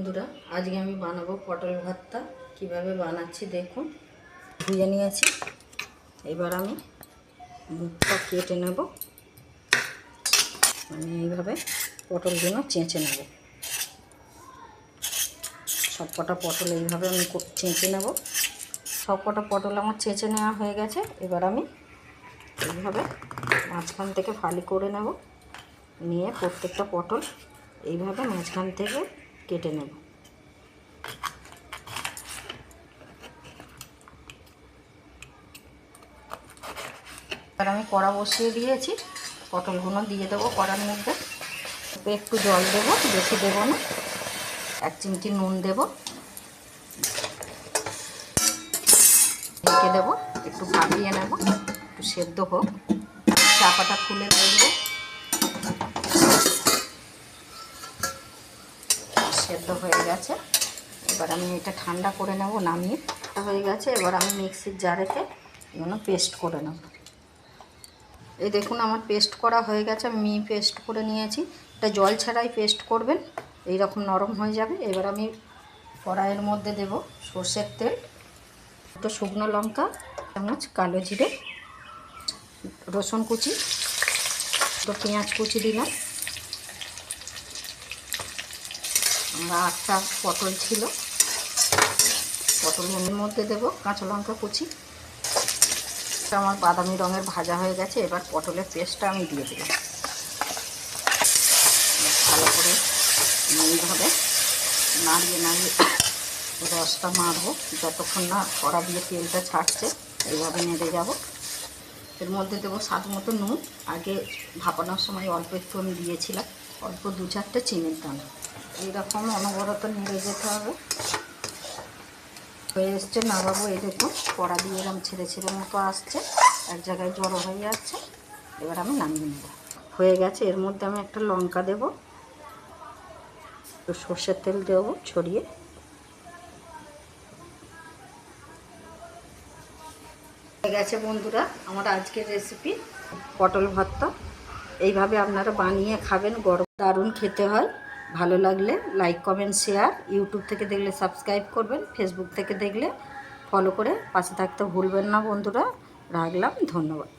বন্ধুরা, আজকে আমি বানাবো পটল ভর্তা। কিভাবে বানাচ্ছি দেখুন। ধুয়ে নিয়েছি, এবার আমি মুখটা কেটে নেব। মানে এইভাবে পটলগুলো চেঁচে নেব। সবকটা পটল এইভাবে আমি চেঁচে নেব। সবকটা পটল আমার চেঁচে নেওয়া হয়ে গেছে। এবার আমি এইভাবে মাঝখান থেকে ফালি করে নেব। নিয়ে প্রত্যেকটা পটল এইভাবে মাঝখান থেকে কেটে নেব। এবার আমি কড়া বসিয়ে দিয়েছি, পটলগুলো দিয়ে দেবো কড়ার মধ্যে। একটু জল দেবো, বেশি দেবো না। 1 চিমটি নুন দেবো, ঢেকে দেবো, একটু ভাপিয়ে নেব, একটু সেদ্ধ হোক। চাপাটা খুলে দেখবো সেদ্ধ হয়ে গেছে। এবার আমি এটা ঠান্ডা করে নেব, নামিয়ে হয়ে গেছে। এবার আমি মিক্সির জারেতে এগুলো পেস্ট করে নেব। এই দেখুন আমার পেস্ট করা হয়ে গেছে, আমি পেস্ট করে নিয়েছি। এটা জল ছাড়াই পেস্ট করবেন, এই রকম নরম হয়ে যাবে। এবার আমি কড়াইয়ের মধ্যে দেব সর্ষের তেল, দুটো শুকনো লঙ্কা, চামচ কালো জিরে, রসুন কুচি, দুটো পেঁয়াজ কুচি দিলাম। আমরা 8টা পটল ছিল, পটলের মধ্যে দেব কাঁচা লঙ্কা কুচি। আমার বাদামি রঙের ভাজা হয়ে গেছে। এবার পটলের পেস্টটা আমি দিয়ে দিলাম। ভালো করে এইভাবে নাড়িয়ে নাড়িয়ে রসটা মারবো যতক্ষণ না কড়া দিয়ে তেলটা ছাড়ছে। এইভাবে নেড়ে যাব। এর মধ্যে দেবো স্বাদ মতো নুন। আগে ভাপানোর সময় অল্প একটু আমি দিয়েছিলাম, অল্প 2-4টে চিনির দানা। এইরকম অনবরত নেড়ে যেতে হবে। হয়ে এসছে, নামাবো। এই দেখুন কড়া দিয়ে এরকম ছেড়ে ছেড়ে মতো আসছে, এক জায়গায় জড়ো হয়ে যাচ্ছে। এবার আমি নামিয়ে নেব। হয়ে গেছে। এর মধ্যে আমি একটা লঙ্কা দেবো, একটু সর্ষের তেল দেবো ছড়িয়ে। হয়ে গেছে বন্ধুরা আমার আজকের রেসিপি পটল ভর্তা। এইভাবে আপনারা বানিয়ে খাবেন, গরম দারুণ খেতে হয়। ভালো লাগলে লাইক কমেন্ট শেয়ার। ইউটিউব থেকে দেখলে সাবস্ক্রাইব করবেন, ফেসবুক থেকে দেখলে ফলো করে পাশে থাকতে ভুলবেন না বন্ধুরা। রাখলাম, ধন্যবাদ।